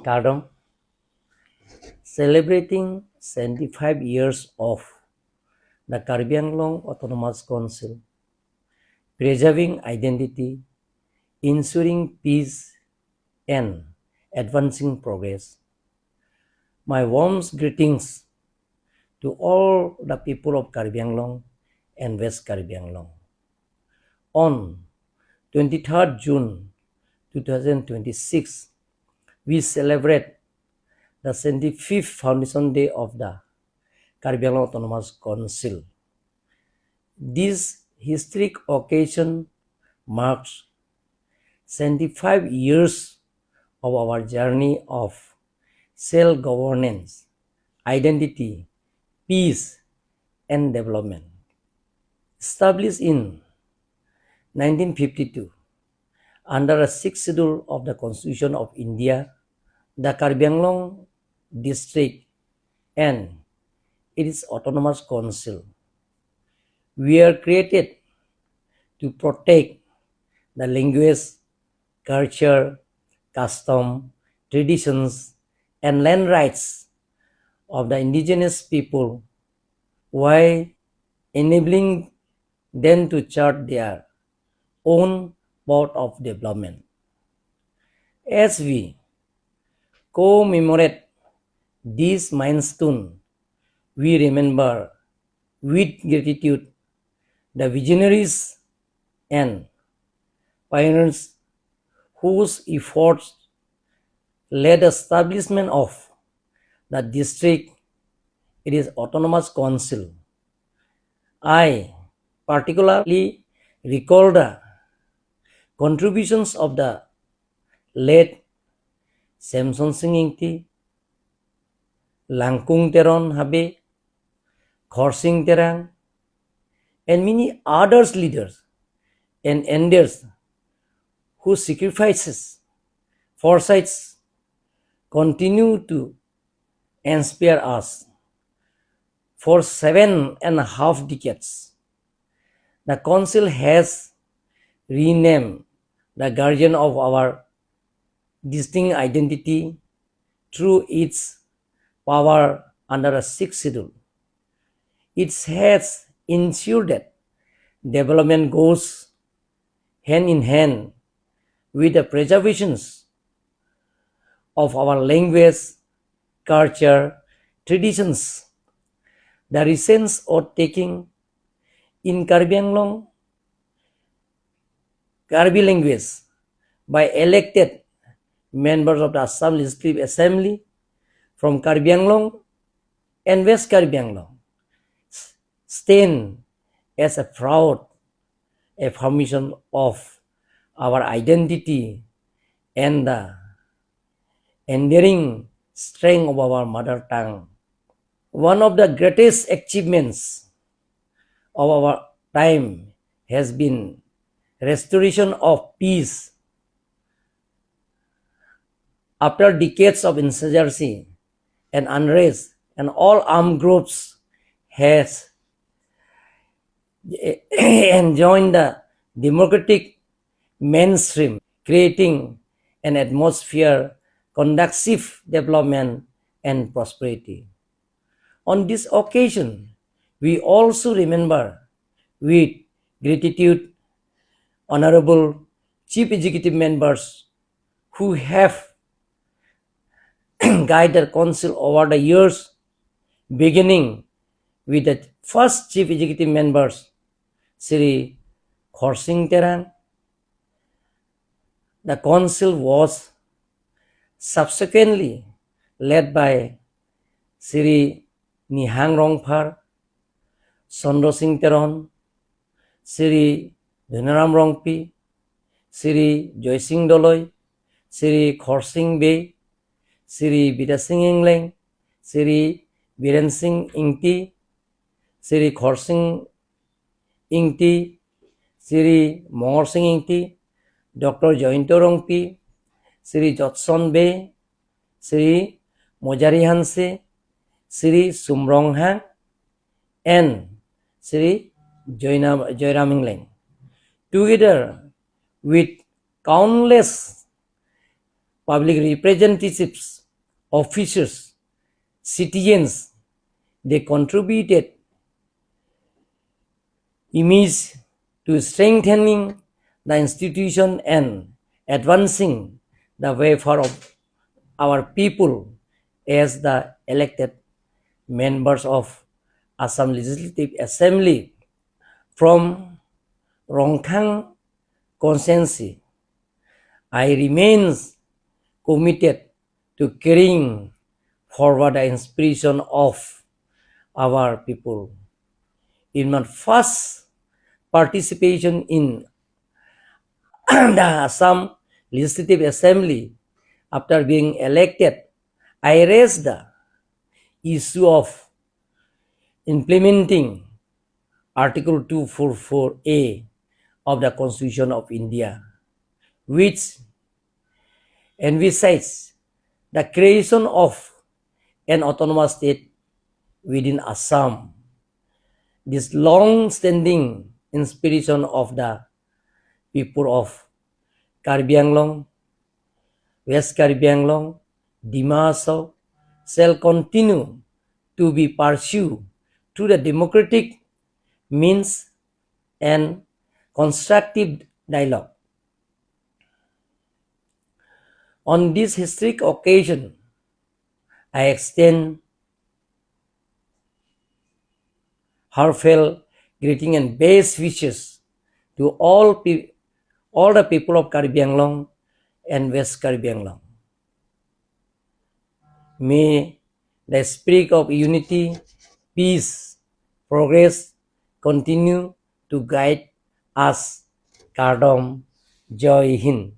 Kardom, celebrating 75 years of the Karbi Anglong Autonomous Council, preserving identity, ensuring peace, and advancing progress. My warmest greetings to all the people of Karbi Anglong and West Karbi Anglong. On 23rd June 2026, we celebrate the 75th Foundation Day of the Karbi Anglong Autonomous Council. This historic occasion marks 75 years of our journey of self-governance, identity, peace, and development. Established in 1952 under a sixth schedule of the Constitution of India, the Karbi Anglong district and its autonomous council were created to protect the language, culture, custom, traditions, and land rights of the indigenous people while enabling them to chart their own path of development. As we commemorate this milestone, we remember with gratitude the visionaries and pioneers whose efforts led the establishment of the district, its autonomous council. I particularly recall the contributions of the late Samson Singh Ingti, Langkung Teron Habe, Khorsing Terang, and many others leaders and elders whose sacrifices, foresights continue to inspire us. For 7.5 decades, the Council has renamed the guardian of our distinct identity through its power under a sixth schedule. It has ensured that development goes hand in hand with the preservation of our language, culture, traditions. The recent oath taking in Karbi Anglong, Karbi language by elected members of the Assam Legislative Assembly from Karbi Anglong and West Karbi Anglong stand as a proud affirmation of our identity and the enduring strength of our mother tongue. One of the greatest achievements of our time has been restoration of peace after decades of insurgency and unrest, and all armed groups has joined the democratic mainstream, creating an atmosphere conducive development and prosperity. On this occasion, we also remember with gratitude honorable chief executive members who have guided the council over the years, beginning with the first chief executive members, Sri Khorsing Terang. The council was subsequently led by Sri Nihang Rongphar, Sondro Singh Teron, Sri Dhunaram Rongpi, Sri Joy Singh Doloy, Sri Khorsing Bey, Sri Bida Singh Ingleng, Sri Biren Singh Ingti, Sri Khorsing Ingti, Sri Mongor Singh Ingti, Dr. Jointo Rongpi, Sri Jotson Bey, Sri Mojari Hanse, Sri Sumrong Hang, and Sri Joyram Ingleng. Together with countless public representatives, officers, citizens, they contributed image to strengthening the institution and advancing the welfare of our people as the elected members of Assam Legislative Assembly from Rongthang constituency. I remain committed to carrying forward the inspiration of our people. In my first participation in the Assam Legislative Assembly after being elected, I raised the issue of implementing Article 244A of the Constitution of India, which envisages the creation of an autonomous state within Assam. This long-standing inspiration of the people of Karbi Anglong, West Karbi Anglong, Dimasaw shall continue to be pursued through the democratic means and constructive dialogue. On this historic occasion, I extend heartfelt greeting and best wishes to all the people of Karbi Anglong and West Karbi Anglong. May the spirit of unity, peace, progress continue to guide us. Kardom, Joy Hind.